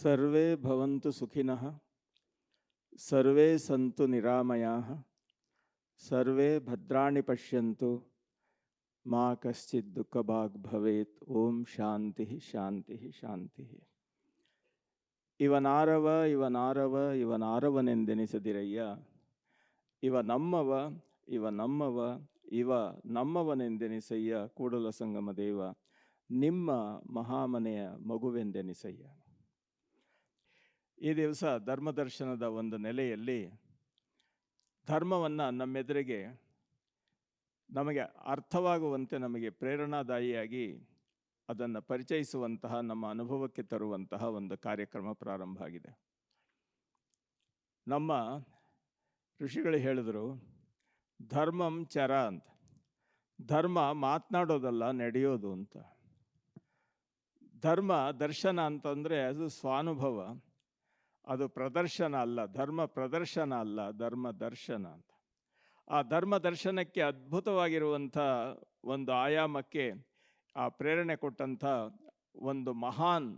ಸರ್ವೇ ಭವಂತು ಸುಖಿನಃ, ಸರ್ವೇ ಸಂತು ನಿರಾಮಯಾಃ, ಸರ್ವೇ ಭದ್ರಾಣಿ ಪಶ್ಯಂತು, ಮಾ ಕಶ್ಚಿತ್ ದುಃಖಭಾಗ್ ಭವೇತ್. ಓಂ ಶಾಂತಿ ಶಾಂತಿ ಶಾಂತಿ. ಇವನಾರವ ಇವನಾರವ ಇವನಾರವನೆಂದೆನಿಸದಿರಯ್ಯ, ಇವ ನಮ್ಮವ ಇವ ನಮ್ಮವ ಇವ ನಮ್ಮವನೆಂದೆನಿಸಯ್ಯ. ಕೂಡಲ ಸಂಗಮ ದೇವ ನಿಮ್ಮ ಮಹಾಮನೆಯ ಮಗುವೆಂದೆನಿಸಯ್ಯ. ಈ ದಿವಸ ಧರ್ಮದರ್ಶನದ ಒಂದು ನೆಲೆಯಲ್ಲಿ ಧರ್ಮವನ್ನು ನಮ್ಮೆದುರಿಗೆ ನಮಗೆ ಅರ್ಥವಾಗುವಂತೆ, ನಮಗೆ ಪ್ರೇರಣಾದಾಯಿಯಾಗಿ ಅದನ್ನು ಪರಿಚಯಿಸುವಂತಹ, ನಮ್ಮ ಅನುಭವಕ್ಕೆ ತರುವಂತಹ ಒಂದು ಕಾರ್ಯಕ್ರಮ ಪ್ರಾರಂಭ ಆಗಿದೆ. ನಮ್ಮ ಋಷಿಗಳು ಹೇಳಿದರು, ಧರ್ಮಂ ಚರ ಅಂತ. ಧರ್ಮ ಮಾತನಾಡೋದಲ್ಲ, ನಡೆಯೋದು ಅಂತ. ಧರ್ಮ ದರ್ಶನ ಅಂತಂದರೆ ಅದು ಸ್ವಾನುಭವ, ಅದು ಪ್ರದರ್ಶನ ಅಲ್ಲ. ಧರ್ಮ ಪ್ರದರ್ಶನ ಅಲ್ಲ, ಧರ್ಮ ದರ್ಶನ ಅಂತ. ಆ ಧರ್ಮ ದರ್ಶನಕ್ಕೆ ಅದ್ಭುತವಾಗಿರುವಂಥ ಒಂದು ಆಯಾಮಕ್ಕೆ ಆ ಪ್ರೇರಣೆ ಕೊಟ್ಟಂಥ ಒಂದು ಮಹಾನ್,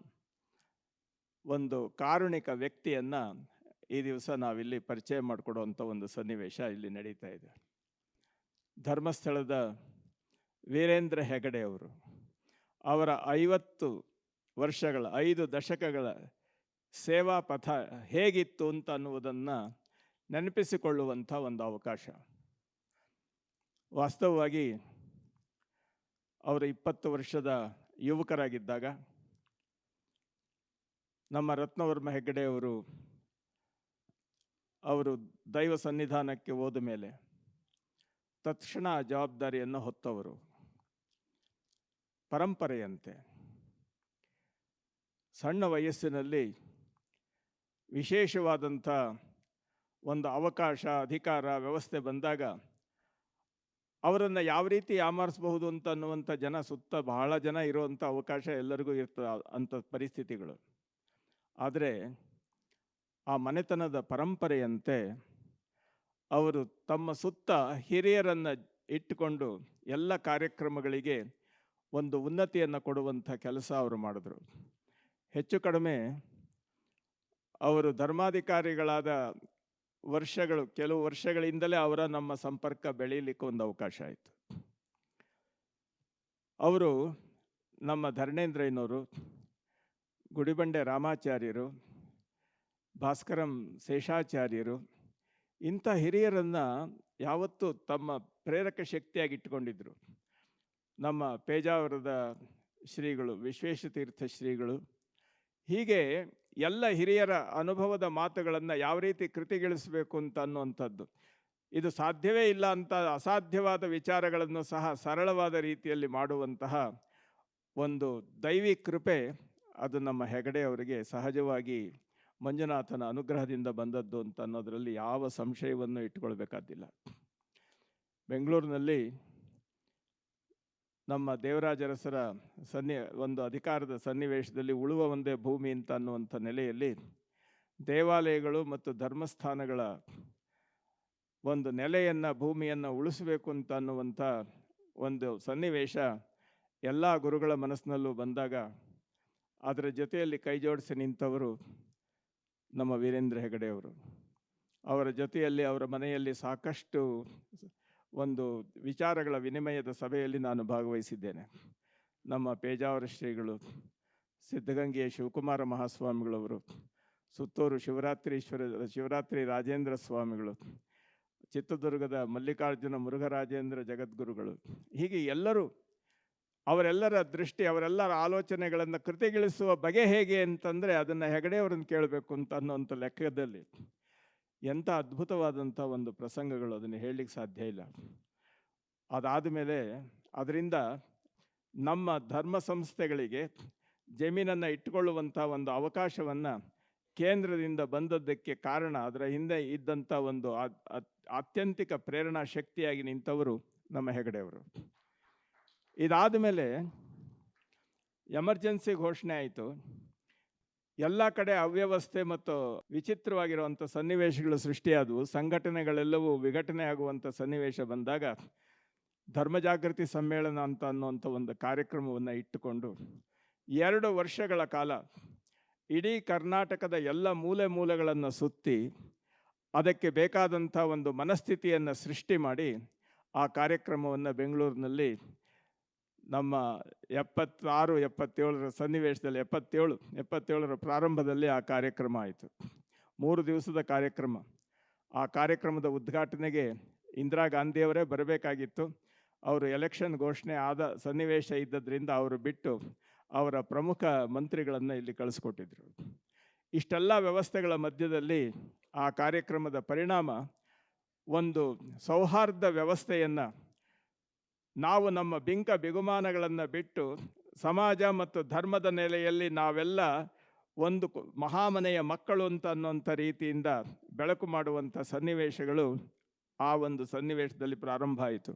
ಒಂದು ಕಾರುಣಿಕ ವ್ಯಕ್ತಿಯನ್ನು ಈ ದಿವಸ ನಾವಿಲ್ಲಿ ಪರಿಚಯ ಮಾಡಿಕೊಡುವಂಥ ಒಂದು ಸನ್ನಿವೇಶ ಇಲ್ಲಿ ನಡೀತಾ ಇದೆ. ಧರ್ಮಸ್ಥಳದ ವೀರೇಂದ್ರ ಹೆಗಡೆ ಅವರು, ಅವರ 50 ವರ್ಷಗಳ 5 ದಶಕಗಳ ಸೇವಾ ಪಥ ಹೇಗಿತ್ತು ಅಂತ ಅನ್ನುವುದನ್ನು ನೆನಪಿಸಿಕೊಳ್ಳುವಂಥ ಒಂದು ಅವಕಾಶ. ವಾಸ್ತವವಾಗಿ ಅವರು 20 ವರ್ಷದ ಯುವಕರಾಗಿದ್ದಾಗ ನಮ್ಮ ರತ್ನವರ್ಮ ಹೆಗ್ಗಡೆಯವರು ಅವರು ದೈವ ಸನ್ನಿಧಾನಕ್ಕೆ ಹೋದ ಮೇಲೆ ತಕ್ಷಣ ಜವಾಬ್ದಾರಿಯನ್ನು ಹೊತ್ತವರು. ಪರಂಪರೆಯಂತೆ ಸಣ್ಣ ವಯಸ್ಸಿನಲ್ಲಿ ವಿಶೇಷವಾದಂಥ ಒಂದು ಅವಕಾಶ, ಅಧಿಕಾರ, ವ್ಯವಸ್ಥೆ ಬಂದಾಗ ಅವರನ್ನು ಯಾವ ರೀತಿ ಯಾಮಾರಿಸಬಹುದು ಅಂತ ಅನ್ನುವಂಥ ಜನ, ಸುತ್ತ ಬಹಳ ಜನ ಇರುವಂಥ ಅವಕಾಶ ಎಲ್ಲರಿಗೂ ಇರ್ತದೆ ಅಂಥ ಪರಿಸ್ಥಿತಿಗಳು. ಆದರೆ ಆ ಮನೆತನದ ಪರಂಪರೆಯಂತೆ ಅವರು ತಮ್ಮ ಸುತ್ತ ಹಿರಿಯರನ್ನು ಇಟ್ಟುಕೊಂಡು ಎಲ್ಲ ಕಾರ್ಯಕ್ರಮಗಳಿಗೆ ಒಂದು ಉನ್ನತಿಯನ್ನು ಕೊಡುವಂಥ ಕೆಲಸ ಅವರು ಮಾಡಿದ್ರು. ಹೆಚ್ಚು ಕಡಿಮೆ ಅವರು ಧರ್ಮಾಧಿಕಾರಿಗಳಾದ ವರ್ಷಗಳು, ಕೆಲವು ವರ್ಷಗಳಿಂದಲೇ ಅವರ ನಮ್ಮ ಸಂಪರ್ಕ ಬೆಳೀಲಿಕ್ಕೆ ಒಂದು ಅವಕಾಶ ಆಯಿತು. ಅವರು ನಮ್ಮ ಧರಣೇಂದ್ರಯ್ಯನವರು, ಗುಡಿಬಂಡೆ ರಾಮಾಚಾರ್ಯರು, ಭಾಸ್ಕರಂ ಶೇಷಾಚಾರ್ಯರು, ಇಂಥ ಹಿರಿಯರನ್ನು ಯಾವತ್ತೂ ತಮ್ಮ ಪ್ರೇರಕ ಶಕ್ತಿಯಾಗಿ ಇಟ್ಟುಕೊಂಡಿದ್ದರು. ನಮ್ಮ ಪೇಜಾವರದ ಶ್ರೀಗಳು, ವಿಶ್ವೇಶತೀರ್ಥ ಶ್ರೀಗಳು, ಹೀಗೆ ಎಲ್ಲ ಹಿರಿಯರ ಅನುಭವದ ಮಾತುಗಳನ್ನು ಯಾವ ರೀತಿ ಕೃತಿಗಿಳಿಸಬೇಕು ಅಂತ ಅನ್ನುವಂಥದ್ದು, ಇದು ಸಾಧ್ಯವೇ ಇಲ್ಲ ಅಂತ ಅಸಾಧ್ಯವಾದ ವಿಚಾರಗಳನ್ನು ಸಹ ಸರಳವಾದ ರೀತಿಯಲ್ಲಿ ಮಾಡುವಂತಹ ಒಂದು ದೈವಿ ಕೃಪೆ, ಅದು ನಮ್ಮ ಹೆಗಡೆ ಅವರಿಗೆ ಸಹಜವಾಗಿ ಮಂಜುನಾಥನ ಅನುಗ್ರಹದಿಂದ ಬಂದದ್ದು ಅಂತ ಅನ್ನೋದರಲ್ಲಿ ಯಾವ ಸಂಶಯವನ್ನು ಇಟ್ಟುಕೊಳ್ಬೇಕಾದಿಲ್ಲ. ಬೆಂಗಳೂರಿನಲ್ಲಿ ನಮ್ಮ ದೇವರಾಜರಸರ ಒಂದು ಅಧಿಕಾರದ ಸನ್ನಿವೇಶದಲ್ಲಿ ಉಳುವ ಒಂದೇ ಭೂಮಿ ಅಂತ ಅನ್ನುವಂಥ ನೆಲೆಯಲ್ಲಿ ದೇವಾಲಯಗಳು ಮತ್ತು ಧರ್ಮಸ್ಥಾನಗಳ ಒಂದು ನೆಲೆಯನ್ನು, ಭೂಮಿಯನ್ನು ಉಳಿಸಬೇಕು ಅಂತ ಅನ್ನುವಂಥ ಒಂದು ಸನ್ನಿವೇಶ ಎಲ್ಲ ಗುರುಗಳ ಮನಸ್ಸಿನಲ್ಲೂ ಬಂದಾಗ ಅದರ ಜೊತೆಯಲ್ಲಿ ಕೈ ಜೋಡಿಸಿ ನಿಂತವರು ನಮ್ಮ ವೀರೇಂದ್ರ ಹೆಗಡೆಯವರು. ಅವರ ಜೊತೆಯಲ್ಲಿ, ಅವರ ಮನೆಯಲ್ಲಿ ಸಾಕಷ್ಟು ಒಂದು ವಿಚಾರಗಳ ವಿನಿಮಯದ ಸಭೆಯಲ್ಲಿ ನಾನು ಭಾಗವಹಿಸಿದ್ದೇನೆ. ನಮ್ಮ ಪೇಜಾವರ ಶ್ರೀಗಳು, ಸಿದ್ಧಗಂಗೆಯ ಶಿವಕುಮಾರ ಮಹಾಸ್ವಾಮಿಗಳವರು, ಸುತ್ತೂರು ಶಿವರಾತ್ರಿ ರಾಜೇಂದ್ರ ಸ್ವಾಮಿಗಳು, ಚಿತ್ರದುರ್ಗದ ಮಲ್ಲಿಕಾರ್ಜುನ ಮುರುಘರಾಜೇಂದ್ರ ಜಗದ್ಗುರುಗಳು, ಹೀಗೆ ಎಲ್ಲರೂ, ಅವರೆಲ್ಲರ ದೃಷ್ಟಿ, ಅವರೆಲ್ಲರ ಆಲೋಚನೆಗಳನ್ನು ಕೃತಿಗಿಳಿಸುವ ಬಗೆ ಹೇಗೆ ಅಂತಂದರೆ ಅದನ್ನು ಹೆಗಡೆಯವರನ್ನು ಕೇಳಬೇಕು ಅಂತ ಅನ್ನೋಂಥ ಲೆಕ್ಕದಲ್ಲಿ ಎಂಥ ಅದ್ಭುತವಾದಂಥ ಒಂದು ಪ್ರಸಂಗಗಳು, ಅದನ್ನು ಹೇಳಲಿಕ್ಕೆ ಸಾಧ್ಯ ಇಲ್ಲ. ಅದಾದ ಮೇಲೆ ಅದರಿಂದ ನಮ್ಮ ಧರ್ಮ ಸಂಸ್ಥೆಗಳಿಗೆ ಜಮೀನನ್ನು ಇಟ್ಟುಕೊಳ್ಳುವಂಥ ಒಂದು ಅವಕಾಶವನ್ನು ಕೇಂದ್ರದಿಂದ ಬಂದದ್ದಕ್ಕೆ ಕಾರಣ, ಅದರ ಹಿಂದೆ ಇದ್ದಂಥ ಒಂದು ಆತ್ಯಂತಿಕ ಪ್ರೇರಣಾ ಶಕ್ತಿಯಾಗಿ ನಿಂತವರು ನಮ್ಮ ಹೆಗಡೆಯವರು. ಇದಾದ ಮೇಲೆ ಎಮರ್ಜೆನ್ಸಿ ಘೋಷಣೆ ಆಯಿತು. ಎಲ್ಲ ಕಡೆ ಅವ್ಯವಸ್ಥೆ ಮತ್ತು ವಿಚಿತ್ರವಾಗಿರುವಂಥ ಸನ್ನಿವೇಶಗಳು ಸೃಷ್ಟಿಯಾದವು. ಸಂಘಟನೆಗಳೆಲ್ಲವೂ ವಿಘಟನೆ ಆಗುವಂಥ ಸನ್ನಿವೇಶ ಬಂದಾಗ ಧರ್ಮ ಜಾಗೃತಿ ಸಮ್ಮೇಳನ ಅಂತ ಅನ್ನುವಂಥ ಒಂದು ಕಾರ್ಯಕ್ರಮವನ್ನು ಇಟ್ಟುಕೊಂಡು 2 ವರ್ಷಗಳ ಕಾಲ ಇಡೀ ಕರ್ನಾಟಕದ ಎಲ್ಲ ಮೂಲೆ ಮೂಲೆಗಳನ್ನು ಸುತ್ತಿ ಅದಕ್ಕೆ ಬೇಕಾದಂಥ ಒಂದು ಮನಸ್ಥಿತಿಯನ್ನು ಸೃಷ್ಟಿ ಮಾಡಿ ಆ ಕಾರ್ಯಕ್ರಮವನ್ನು ಬೆಂಗಳೂರಿನಲ್ಲಿ ನಮ್ಮ 76-77 ಸನ್ನಿವೇಶದಲ್ಲಿ 77ರ ಪ್ರಾರಂಭದಲ್ಲಿ ಆ ಕಾರ್ಯಕ್ರಮ ಆಯಿತು. 3 ದಿವಸದ ಕಾರ್ಯಕ್ರಮ. ಆ ಕಾರ್ಯಕ್ರಮದ ಉದ್ಘಾಟನೆಗೆ ಇಂದಿರಾ ಗಾಂಧಿಯವರೇ ಬರಬೇಕಾಗಿತ್ತು. ಅವರು ಎಲೆಕ್ಷನ್ ಘೋಷಣೆ ಆದ ಸನ್ನಿವೇಶ ಇದ್ದದ್ರಿಂದ ಅವರು ಬಿಟ್ಟು ಅವರ ಪ್ರಮುಖ ಮಂತ್ರಿಗಳನ್ನು ಇಲ್ಲಿ ಕಳಿಸ್ಕೊಟ್ಟಿದ್ರು. ಇಷ್ಟೆಲ್ಲ ವ್ಯವಸ್ಥೆಗಳ ಮಧ್ಯದಲ್ಲಿ ಆ ಕಾರ್ಯಕ್ರಮದ ಪರಿಣಾಮ ಒಂದು ಸೌಹಾರ್ದ ವ್ಯವಸ್ಥೆಯನ್ನು, ನಾವು ನಮ್ಮ ಬಿಂಕ ಬಿಗುಮಾನಗಳನ್ನು ಬಿಟ್ಟು ಸಮಾಜ ಮತ್ತು ಧರ್ಮದ ನೆಲೆಯಲ್ಲಿ ನಾವೆಲ್ಲ ಒಂದು ಮಹಾಮನೆಯ ಮಕ್ಕಳು ಅನ್ನೋಂಥ ರೀತಿಯಿಂದ ಬೆಳಕು ಮಾಡುವಂಥ ಸನ್ನಿವೇಶಗಳು ಆ ಒಂದು ಸನ್ನಿವೇಶದಲ್ಲಿ ಪ್ರಾರಂಭ ಆಯಿತು.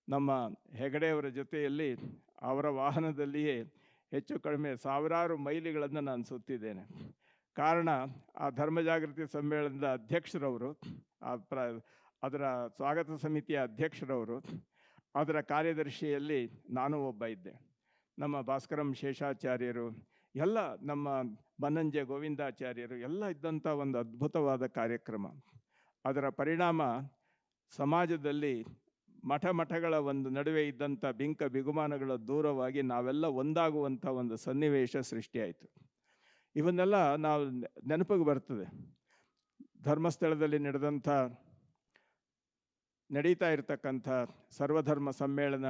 ನಮ್ಮ ಹೆಗಡೆಯವರ ಜೊತೆಯಲ್ಲಿ ಅವರ ವಾಹನದಲ್ಲಿಯೇ ಹೆಚ್ಚು ಕಡಿಮೆ ಸಾವಿರಾರು ಮೈಲಿಗಳನ್ನು ನಾನು ಸುತ್ತಿದ್ದೇನೆ. ಕಾರಣ ಆ ಧರ್ಮ ಜಾಗೃತಿ ಸಮ್ಮೇಳನದ ಅಧ್ಯಕ್ಷರವರು, ಅದರ ಸ್ವಾಗತ ಸಮಿತಿಯ ಅಧ್ಯಕ್ಷರವರು, ಅದರ ಕಾರ್ಯದರ್ಶಿಯಲ್ಲಿ ನಾನು ಒಬ್ಬ ಇದ್ದೆ. ನಮ್ಮ ಭಾಸ್ಕರಂ ಶೇಷಾಚಾರ್ಯರು, ಎಲ್ಲ ನಮ್ಮ ಬನ್ನಂಜೆ ಗೋವಿಂದಾಚಾರ್ಯರು ಎಲ್ಲ ಇದ್ದಂಥ ಒಂದು ಅದ್ಭುತವಾದ ಕಾರ್ಯಕ್ರಮ. ಅದರ ಪರಿಣಾಮ ಸಮಾಜದಲ್ಲಿ ಮಠಗಳ ಒಂದು ನಡುವೆ ಇದ್ದಂಥ ಬಿಂಕ ಬಿಗುಮಾನಗಳ ದೂರವಾಗಿ ನಾವೆಲ್ಲ ಒಂದಾಗುವಂಥ ಒಂದು ಸನ್ನಿವೇಶ ಸೃಷ್ಟಿಯಾಯಿತು. ಇವನ್ನೆಲ್ಲ ನಾವು ನೆನಪಿಗೆ ಬರ್ತದೆ. ಧರ್ಮಸ್ಥಳದಲ್ಲಿ ನಡೀತಾ ಇರತಕ್ಕಂಥ ಸರ್ವಧರ್ಮ ಸಮ್ಮೇಳನ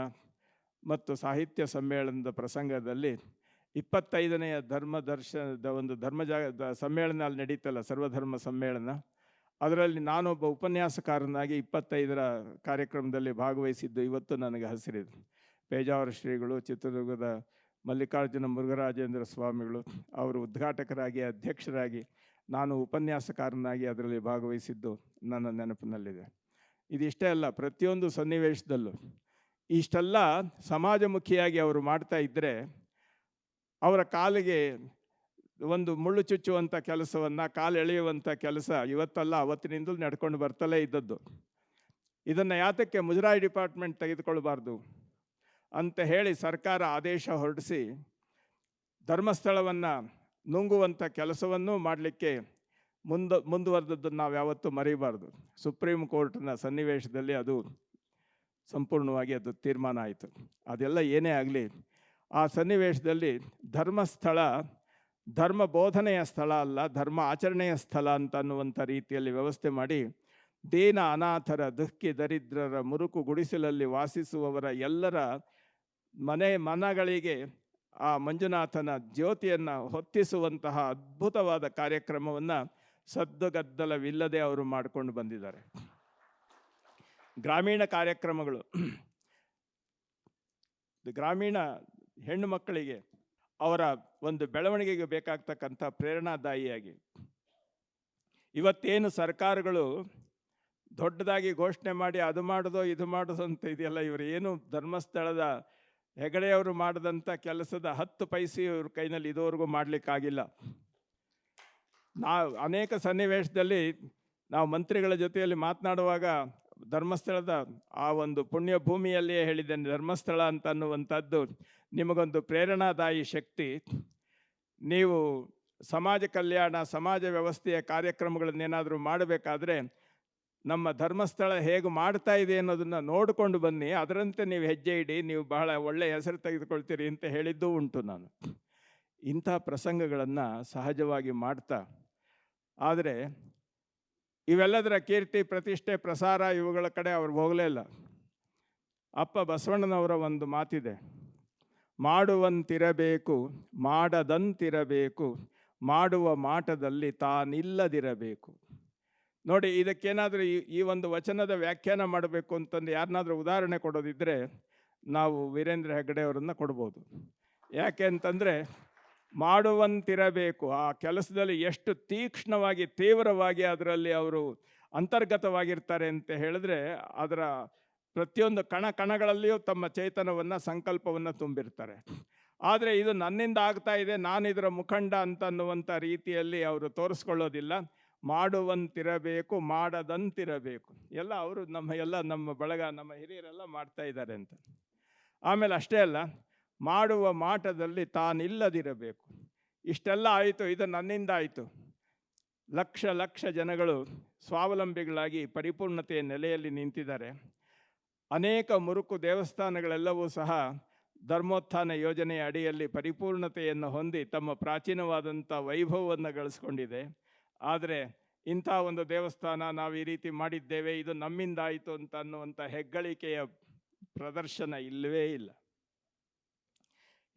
ಮತ್ತು ಸಾಹಿತ್ಯ ಸಮ್ಮೇಳನದ ಪ್ರಸಂಗದಲ್ಲಿ 25ನೆಯ ಧರ್ಮದರ್ಶನದ ಒಂದು ಸಮ್ಮೇಳನ ಅಲ್ಲಿ ನಡೀತಲ್ಲ, ಸರ್ವಧರ್ಮ ಸಮ್ಮೇಳನ. ಅದರಲ್ಲಿ ನಾನೊಬ್ಬ ಉಪನ್ಯಾಸಕಾರನಾಗಿ 25ರ ಕಾರ್ಯಕ್ರಮದಲ್ಲಿ ಭಾಗವಹಿಸಿದ್ದು ಇವತ್ತು ನನಗೆ ಹಸಿರಿದೆ. ಪೇಜಾವರ ಶ್ರೀಗಳು, ಚಿತ್ರದುರ್ಗದ ಮಲ್ಲಿಕಾರ್ಜುನ ಮುರುಘರಾಜೇಂದ್ರ ಸ್ವಾಮಿಗಳು ಅವರು ಉದ್ಘಾಟಕರಾಗಿ ಅಧ್ಯಕ್ಷರಾಗಿ, ನಾನು ಉಪನ್ಯಾಸಕಾರನಾಗಿ ಅದರಲ್ಲಿ ಭಾಗವಹಿಸಿದ್ದು ನನ್ನ ನೆನಪಿನಲ್ಲಿದೆ. ಇದಿಷ್ಟೇ ಅಲ್ಲ, ಪ್ರತಿಯೊಂದು ಸನ್ನಿವೇಶದಲ್ಲೂ ಇಷ್ಟೆಲ್ಲ ಸಮಾಜಮುಖಿಯಾಗಿ ಅವರು ಮಾಡ್ತಾ ಇದ್ದರೆ ಅವರ ಕಾಲಿಗೆ ಒಂದು ಮುಳ್ಳು ಚುಚ್ಚುವಂಥ ಕೆಲಸವನ್ನು, ಕಾಲು ಎಳೆಯುವಂಥ ಕೆಲಸ ಇವತ್ತಲ್ಲ ಅವತ್ತಿನಿಂದಲೂ ನಡ್ಕೊಂಡು ಬರ್ತಲೇ ಇದ್ದದ್ದು. ಇದನ್ನು ಯಾತಕ್ಕೆ ಮುಜರಾಯಿ ಡಿಪಾರ್ಟ್ಮೆಂಟ್ ತೆಗೆದುಕೊಳ್ಬಾರ್ದು ಅಂತ ಹೇಳಿ ಸರ್ಕಾರ ಆದೇಶ ಹೊರಡಿಸಿ ಧರ್ಮಸ್ಥಳವನ್ನು ನುಂಗುವಂಥ ಕೆಲಸವನ್ನೂ ಮಾಡಲಿಕ್ಕೆ ಮುಂದುವರೆದದ್ದನ್ನು ನಾವು ಯಾವತ್ತೂ ಮರೀಬಾರ್ದು. ಸುಪ್ರೀಂ ಕೋರ್ಟ್ನ ಸನ್ನಿವೇಶದಲ್ಲಿ ಅದು ಸಂಪೂರ್ಣವಾಗಿ ಅದು ತೀರ್ಮಾನ ಆಯಿತು. ಅದೆಲ್ಲ ಏನೇ ಆಗಲಿ, ಆ ಸನ್ನಿವೇಶದಲ್ಲಿ ಧರ್ಮಸ್ಥಳ ಧರ್ಮ ಬೋಧನೆಯ ಸ್ಥಳ ಅಲ್ಲ, ಧರ್ಮ ಆಚರಣೆಯ ಸ್ಥಳ ಅಂತ ಅನ್ನುವಂಥ ರೀತಿಯಲ್ಲಿ ವ್ಯವಸ್ಥೆ ಮಾಡಿ ದೀನ ಅನಾಥರ, ದುಃಖಿ ದರಿದ್ರರ, ಮುರುಕು ಗುಡಿಸಲಲ್ಲಿ ವಾಸಿಸುವವರ ಎಲ್ಲರ ಮನಗಳಿಗೆ ಆ ಮಂಜುನಾಥನ ಜ್ಯೋತಿಯನ್ನು ಹೊತ್ತಿಸುವಂತಹ ಅದ್ಭುತವಾದ ಕಾರ್ಯಕ್ರಮವನ್ನು ಸದ್ದುಗದ್ದಲವಿಲ್ಲದೆ ಅವರು ಮಾಡಿಕೊಂಡು ಬಂದಿದ್ದಾರೆ. ಗ್ರಾಮೀಣ ಕಾರ್ಯಕ್ರಮಗಳು, ಗ್ರಾಮೀಣ ಹೆಣ್ಣು ಮಕ್ಕಳಿಗೆ ಅವರ ಒಂದು ಬೆಳವಣಿಗೆಗೆ ಬೇಕಾಗ್ತಕ್ಕಂಥ ಪ್ರೇರಣಾದಾಯಿಯಾಗಿ ಇವತ್ತೇನು ಸರ್ಕಾರಗಳು ದೊಡ್ಡದಾಗಿ ಘೋಷಣೆ ಮಾಡಿ ಅದು ಮಾಡೋದು ಇದು ಮಾಡೋದು ಅಂತ ಇದೆಯಲ್ಲ, ಇವರು ಏನು ಧರ್ಮಸ್ಥಳದ ಹೆಗಡೆಯವರು ಮಾಡಿದಂಥ ಕೆಲಸದ 10 ಪೈಸೆ ಇವ್ರ ಕೈನಲ್ಲಿ ಇದುವರೆಗೂ ಮಾಡಲಿಕ್ಕಾಗಿಲ್ಲ. ನಾವು ಅನೇಕ ಸನ್ನಿವೇಶದಲ್ಲಿ ನಾವು ಮಂತ್ರಿಗಳ ಜೊತೆಯಲ್ಲಿ ಮಾತನಾಡುವಾಗ ಧರ್ಮಸ್ಥಳದ ಆ ಒಂದು ಪುಣ್ಯ ಭೂಮಿಯಲ್ಲಿಯೇ ಹೇಳಿದ್ದೇನೆ, ಧರ್ಮಸ್ಥಳ ಅಂತ ಅನ್ನುವಂಥದ್ದು ನಿಮಗೊಂದು ಪ್ರೇರಣಾದಾಯಿ ಶಕ್ತಿ. ನೀವು ಸಮಾಜ ಕಲ್ಯಾಣ, ಸಮಾಜ ವ್ಯವಸ್ಥೆಯ ಕಾರ್ಯಕ್ರಮಗಳನ್ನೇನಾದರೂ ಮಾಡಬೇಕಾದ್ರೆ ನಮ್ಮ ಧರ್ಮಸ್ಥಳ ಹೇಗೆ ಮಾಡ್ತಾ ಇದೆ ಅನ್ನೋದನ್ನು ನೋಡಿಕೊಂಡು ಬನ್ನಿ, ಅದರಂತೆ ನೀವು ಹೆಜ್ಜೆ ಇಡಿ, ನೀವು ಬಹಳ ಒಳ್ಳೆಯ ಹೆಸರು ತೆಗೆದುಕೊಳ್ತೀರಿ ಅಂತ ಹೇಳಿದ್ದೂ ಉಂಟು ನಾನು. ಇಂಥ ಪ್ರಸಂಗಗಳನ್ನು ಸಹಜವಾಗಿ ಮಾಡ್ತಾ, ಆದರೆ ಇವೆಲ್ಲದರ ಕೀರ್ತಿ, ಪ್ರತಿಷ್ಠೆ, ಪ್ರಸಾರ ಇವುಗಳ ಕಡೆ ಅವ್ರಿಗೆ ಹೋಗಲೇ ಇಲ್ಲ. ಅಪ್ಪ ಬಸವಣ್ಣನವರ ಒಂದು ಮಾತಿದೆ, ಮಾಡುವಂತಿರಬೇಕು ಮಾಡದಂತಿರಬೇಕು, ಮಾಡುವ ಮಾಟದಲ್ಲಿ ತಾನಿಲ್ಲದಿರಬೇಕು. ನೋಡಿ, ಇದಕ್ಕೇನಾದರೂ ಈ ಒಂದು ವಚನದ ವ್ಯಾಖ್ಯಾನ ಮಾಡಬೇಕು ಅಂತಂದು ಯಾರನ್ನಾದ್ರೂ ಉದಾಹರಣೆ ಕೊಡೋದಿದ್ದರೆ ನಾವು ವೀರೇಂದ್ರ ಹೆಗ್ಗಡೆ ಅವರನ್ನು ಕೊಡ್ಬೋದು. ಯಾಕೆ ಅಂತಂದರೆ ಮಾಡುವಂತಿರಬೇಕು, ಆ ಕೆಲಸದಲ್ಲಿ ಎಷ್ಟು ತೀಕ್ಷ್ಣವಾಗಿ ತೀವ್ರವಾಗಿ ಅದರಲ್ಲಿ ಅವರು ಅಂತರ್ಗತವಾಗಿರ್ತಾರೆ ಅಂತ ಹೇಳಿದ್ರೆ ಅದರ ಪ್ರತಿಯೊಂದು ಕಣಗಳಲ್ಲಿಯೂ ತಮ್ಮ ಚೈತನ್ಯವನ್ನು, ಸಂಕಲ್ಪವನ್ನು ತುಂಬಿರ್ತಾರೆ. ಆದರೆ ಇದು ನನ್ನಿಂದ ಆಗ್ತಾ ಇದೆ, ನಾನು ಇದರ ಮುಖಂಡ ಅಂತ ಅನ್ನುವಂಥ ರೀತಿಯಲ್ಲಿ ಅವರು ತೋರಿಸ್ಕೊಳ್ಳೋದಿಲ್ಲ. ಮಾಡುವಂತಿರಬೇಕು ಮಾಡದಂತಿರಬೇಕು, ಎಲ್ಲ ಅವರು ನಮ್ಮ ಬಳಗ, ನಮ್ಮ ಹಿರಿಯರೆಲ್ಲ ಮಾಡ್ತಾ ಇದ್ದಾರೆ ಅಂತ. ಆಮೇಲೆ ಅಷ್ಟೇ ಅಲ್ಲ, ಮಾಡುವ ಮಾಟದಲ್ಲಿ ತಾನಿಲ್ಲದಿರಬೇಕು. ಇಷ್ಟೆಲ್ಲ ಆಯಿತು, ಇದು ನನ್ನಿಂದ ಆಯಿತು. ಲಕ್ಷ ಲಕ್ಷ ಜನಗಳು ಸ್ವಾವಲಂಬಿಗಳಾಗಿ ಪರಿಪೂರ್ಣತೆಯ ನೆಲೆಯಲ್ಲಿ ನಿಂತಿದ್ದಾರೆ. ಅನೇಕ ಮುರುಕು ದೇವಸ್ಥಾನಗಳೆಲ್ಲವೂ ಸಹ ಧರ್ಮೋತ್ಥಾನ ಯೋಜನೆಯ ಅಡಿಯಲ್ಲಿ ಪರಿಪೂರ್ಣತೆಯನ್ನು ಹೊಂದಿ ತಮ್ಮ ಪ್ರಾಚೀನವಾದಂಥ ವೈಭವವನ್ನು ಗಳಿಸ್ಕೊಂಡಿದೆ. ಆದರೆ ಇಂಥ ಒಂದು ದೇವಸ್ಥಾನ ನಾವು ಈ ರೀತಿ ಮಾಡಿದ್ದೇವೆ, ಇದು ನಮ್ಮಿಂದ ಆಯಿತು ಅಂತ ಅನ್ನುವಂಥ ಹೆಗ್ಗಳಿಕೆಯ ಪ್ರದರ್ಶನ ಇಲ್ಲವೇ ಇಲ್ಲ.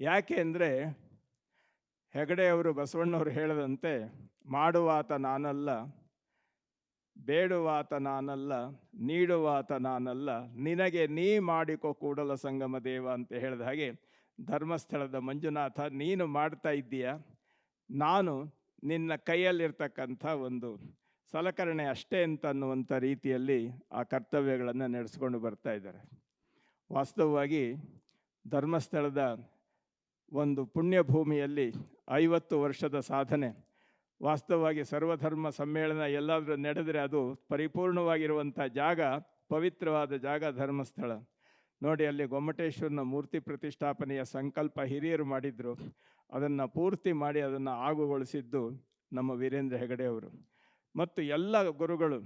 ಯಾಕೆ ಅಂದರೆ ಹೆಗಡೆಯವರು ಬಸವಣ್ಣವರು ಹೇಳದಂತೆ, ಮಾಡುವಾತ ನಾನಲ್ಲ, ಬೇಡುವಾತ ನಾನಲ್ಲ, ನೀಡುವಾತ ನಾನಲ್ಲ, ನಿನಗೆ ನೀ ಮಾಡಿಕೊ ಕೂಡಲ ಸಂಗಮ ದೇವ ಅಂತ ಹೇಳಿದ ಹಾಗೆ, ಧರ್ಮಸ್ಥಳದ ಮಂಜುನಾಥ ನೀನು ಮಾಡ್ತಾ ಇದ್ದೀಯ, ನಾನು ನಿನ್ನ ಕೈಯಲ್ಲಿರ್ತಕ್ಕಂಥ ಒಂದು ಸಲಕರಣೆ ಅಷ್ಟೇ ಅಂತ ಅನ್ನುವಂಥ ರೀತಿಯಲ್ಲಿ ಆ ಕರ್ತವ್ಯಗಳನ್ನು ನಡೆಸ್ಕೊಂಡು ಬರ್ತಾ ಇದ್ದಾರೆ. ವಾಸ್ತವವಾಗಿ ಧರ್ಮಸ್ಥಳದ ಒಂದು ಪುಣ್ಯಭೂಮಿಯಲ್ಲಿ 50 ವರ್ಷದ ಸಾಧನೆ, ವಾಸ್ತವವಾಗಿ ಸರ್ವಧರ್ಮ ಸಮ್ಮೇಳನ ಎಲ್ಲಾದರೂ ನಡೆದರೆ ಅದು ಪರಿಪೂರ್ಣವಾಗಿರುವಂಥ ಜಾಗ, ಪವಿತ್ರವಾದ ಜಾಗ ಧರ್ಮಸ್ಥಳ. ನೋಡಿ, ಅಲ್ಲಿ ಗೊಮ್ಮಟೇಶ್ವರನ ಮೂರ್ತಿ ಪ್ರತಿಷ್ಠಾಪನೆಯ ಸಂಕಲ್ಪ ಹಿರಿಯರು ಮಾಡಿದರು. ಅದನ್ನು ಪೂರ್ತಿ ಮಾಡಿ ಅದನ್ನು ಆಗುಗೊಳಿಸಿದ್ದು ನಮ್ಮ ವೀರೇಂದ್ರ ಹೆಗಡೆಯವರು. ಮತ್ತು ಎಲ್ಲ ಗುರುಗಳು,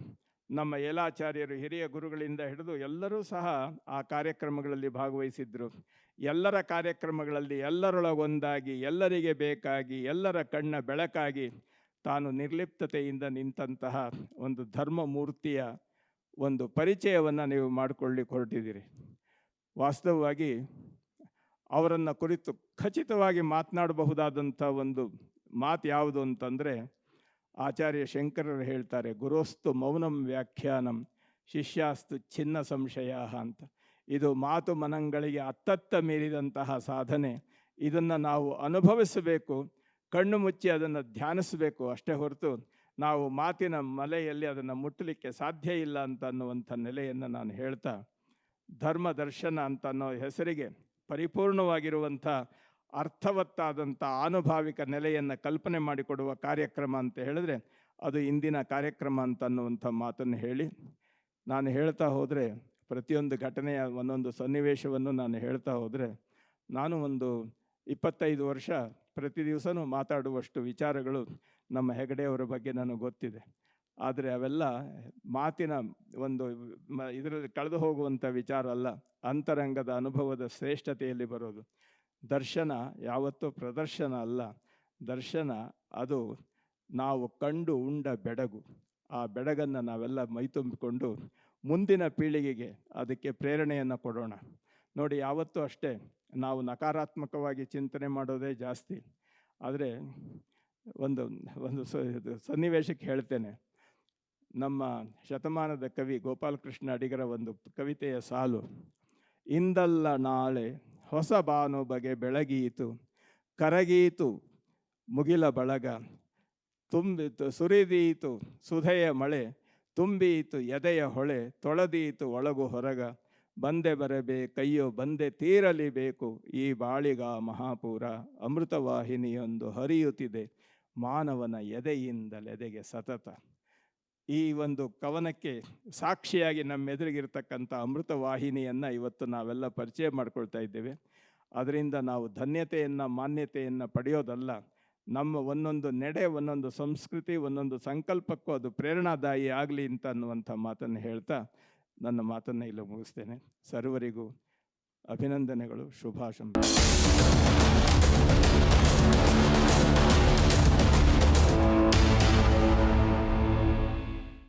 ನಮ್ಮ ಯೇಲಾಚಾರ್ಯರು, ಹಿರಿಯ ಗುರುಗಳಿಂದ ಹಿಡಿದು ಎಲ್ಲರೂ ಸಹ ಆ ಕಾರ್ಯಕ್ರಮಗಳಲ್ಲಿ ಭಾಗವಹಿಸಿದ್ರು. ಎಲ್ಲರ ಕಾರ್ಯಕ್ರಮಗಳಲ್ಲಿ ಎಲ್ಲರೊಳಗೊಂದಾಗಿ, ಎಲ್ಲರಿಗೆ ಬೇಕಾಗಿ, ಎಲ್ಲರ ಕಣ್ಣ ಬೆಳಕಾಗಿ ತಾನು ನಿರ್ಲಿಪ್ತತೆಯಿಂದ ನಿಂತಹ ಒಂದು ಧರ್ಮ ಮೂರ್ತಿಯ ಒಂದು ಪರಿಚಯವನ್ನು ನೀವು ಮಾಡಿಕೊಳ್ಳಿಕ್ಕೆ ಹೊರಟಿದ್ದೀರಿ. ವಾಸ್ತವವಾಗಿ ಅವರನ್ನು ಕುರಿತು ಖಚಿತವಾಗಿ ಮಾತನಾಡಬಹುದಾದಂಥ ಒಂದು ಮಾತು ಯಾವುದು ಅಂತಂದರೆ, ಆಚಾರ್ಯ ಶಂಕರರು ಹೇಳ್ತಾರೆ, ಗುರೋಸ್ತು ಮೌನಂ ವ್ಯಾಖ್ಯಾನಂ ಶಿಷ್ಯಾಸ್ತು ಚಿನ್ನ ಸಂಶಯ ಅಂತ. ಇದು ಮಾತು ಮನಗಳಿಗೆ ಅತ್ತತ್ತ ಮೀರಿದಂತಹ ಸಾಧನೆ. ಇದನ್ನು ನಾವು ಅನುಭವಿಸಬೇಕು, ಕಣ್ಣು ಮುಚ್ಚಿ ಅದನ್ನು ಧ್ಯಾನಿಸಬೇಕು ಅಷ್ಟೇ ಹೊರತು ನಾವು ಮಾತಿನ ಮಲೆಯಲ್ಲಿ ಅದನ್ನು ಮುಟ್ಟಲಿಕ್ಕೆ ಸಾಧ್ಯ ಇಲ್ಲ ಅಂತ ಅನ್ನುವಂಥ ನೆಲೆಯನ್ನು ನಾನು ಹೇಳ್ತಾ, ಧರ್ಮ ದರ್ಶನ ಅಂತ ಅನ್ನೋ ಹೆಸರಿಗೆ ಪರಿಪೂರ್ಣವಾಗಿರುವಂಥ ಅರ್ಥವತ್ತಾದಂಥ ಆನುಭಾವಿಕ ನೆಲೆಯನ್ನು ಕಲ್ಪನೆ ಮಾಡಿಕೊಡುವ ಕಾರ್ಯಕ್ರಮ ಅಂತ ಹೇಳಿದ್ರೆ ಅದು ಇಂದಿನ ಕಾರ್ಯಕ್ರಮ ಅಂತ ಅನ್ನುವಂಥ ಮಾತನ್ನು ಹೇಳಿ, ನಾನು ಹೇಳ್ತಾ ಹೋದರೆ ಪ್ರತಿಯೊಂದು ಘಟನೆಯ ಒಂದೊಂದು ಸನ್ನಿವೇಶವನ್ನು ನಾನು ಹೇಳ್ತಾ ಹೋದರೆ, ನಾನು ಒಂದು 25 ವರ್ಷ ಪ್ರತಿ ದಿವಸನೂ ಮಾತಾಡುವಷ್ಟು ವಿಚಾರಗಳು ನಮ್ಮ ಹೆಗಡೆಯವರ ಬಗ್ಗೆ ನನಗೆ ಗೊತ್ತಿದೆ. ಆದರೆ ಅವೆಲ್ಲ ಮಾತಿನ ಒಂದು ಇದರಲ್ಲಿ ಕಳೆದು ಹೋಗುವಂಥ ವಿಚಾರ ಅಲ್ಲ, ಅಂತರಂಗದ ಅನುಭವದ ಶ್ರೇಷ್ಠತೆಯಲ್ಲಿ ಬರೋದು. ದರ್ಶನ ಯಾವತ್ತೂ ಪ್ರದರ್ಶನ ಅಲ್ಲ. ದರ್ಶನ ಅದು ನಾವು ಕಂಡು ಉಂಡ ಬೆಡಗು. ಆ ಬೆಡಗನ್ನು ನಾವೆಲ್ಲ ಮೈತುಂಬಿಕೊಂಡು ಮುಂದಿನ ಪೀಳಿಗೆಗೆ ಅದಕ್ಕೆ ಪ್ರೇರಣೆಯನ್ನು ಕೊಡೋಣ. ನೋಡಿ, ಯಾವತ್ತೂ ಅಷ್ಟೇ ನಾವು ನಕಾರಾತ್ಮಕವಾಗಿ ಚಿಂತನೆ ಮಾಡೋದೇ ಜಾಸ್ತಿ. ಆದರೆ ಒಂದು ಸನ್ನಿವೇಶಕ್ಕೆ ಹೇಳ್ತೇನೆ. ನಮ್ಮ ಶತಮಾನದ ಕವಿ ಗೋಪಾಲಕೃಷ್ಣ ಅಡಿಗರ ಒಂದು ಕವಿತೆಯ ಸಾಲು, ಇಂದಲ್ಲ ನಾಳೆ ಹೊಸ ಬಾನು ಬಗೆ ಬೆಳಗೀತು, ಕರಗೀತು ಮುಗಿಲ ಬಳಗ, ತುಂಬಿತು ಸುರಿದೀತು ಸುಧೆಯ ಮಳೆ, ತುಂಬೀತು ಎದೆಯ ಹೊಳೆ, ತೊಳೆದೀತು ಒಳಗು ಹೊರಗ, ಬಂದೆ ಬರಬೇ ಕೈಯೋ ಬಂದೆ ತೀರಲಿಬೇಕು, ಈ ಬಾಳಿಗ ಮಹಾಪೂರ ಅಮೃತವಾಹಿನಿಯೊಂದು ಹರಿಯುತ್ತಿದೆ, ಮಾನವನ ಎದೆಯಿಂದಲೆದೆಗೆ ಸತತ. ಈ ಒಂದು ಕವನಕ್ಕೆ ಸಾಕ್ಷಿಯಾಗಿ ನಮ್ಮೆದುರಿಗಿರ್ತಕ್ಕಂಥ ಅಮೃತವಾಹಿನಿಯನ್ನು ಇವತ್ತು ನಾವೆಲ್ಲ ಪರಿಚಯ ಮಾಡ್ಕೊಳ್ತಾ ಇದ್ದೇವೆ. ಅದರಿಂದ ನಾವು ಧನ್ಯತೆಯನ್ನು ಮಾನ್ಯತೆಯನ್ನು ಪಡೆಯೋದಲ್ಲ, ನಮ್ಮ ಒಂದೊಂದು ನಡೆ, ಒಂದೊಂದು ಸಂಸ್ಕೃತಿ, ಒಂದೊಂದು ಸಂಕಲ್ಪಕ್ಕೂ ಅದು ಪ್ರೇರಣಾದಾಯಿ ಆಗಲಿ ಅಂತ ಅನ್ನುವಂಥ ಮಾತನ್ನು ಹೇಳ್ತಾ ನನ್ನ ಮಾತನ್ನು ಇಲ್ಲಿ ಮುಗಿಸ್ತೇನೆ. ಸರ್ವರಿಗೂ ಅಭಿನಂದನೆಗಳು, ಶುಭಾಶಂಸೆ.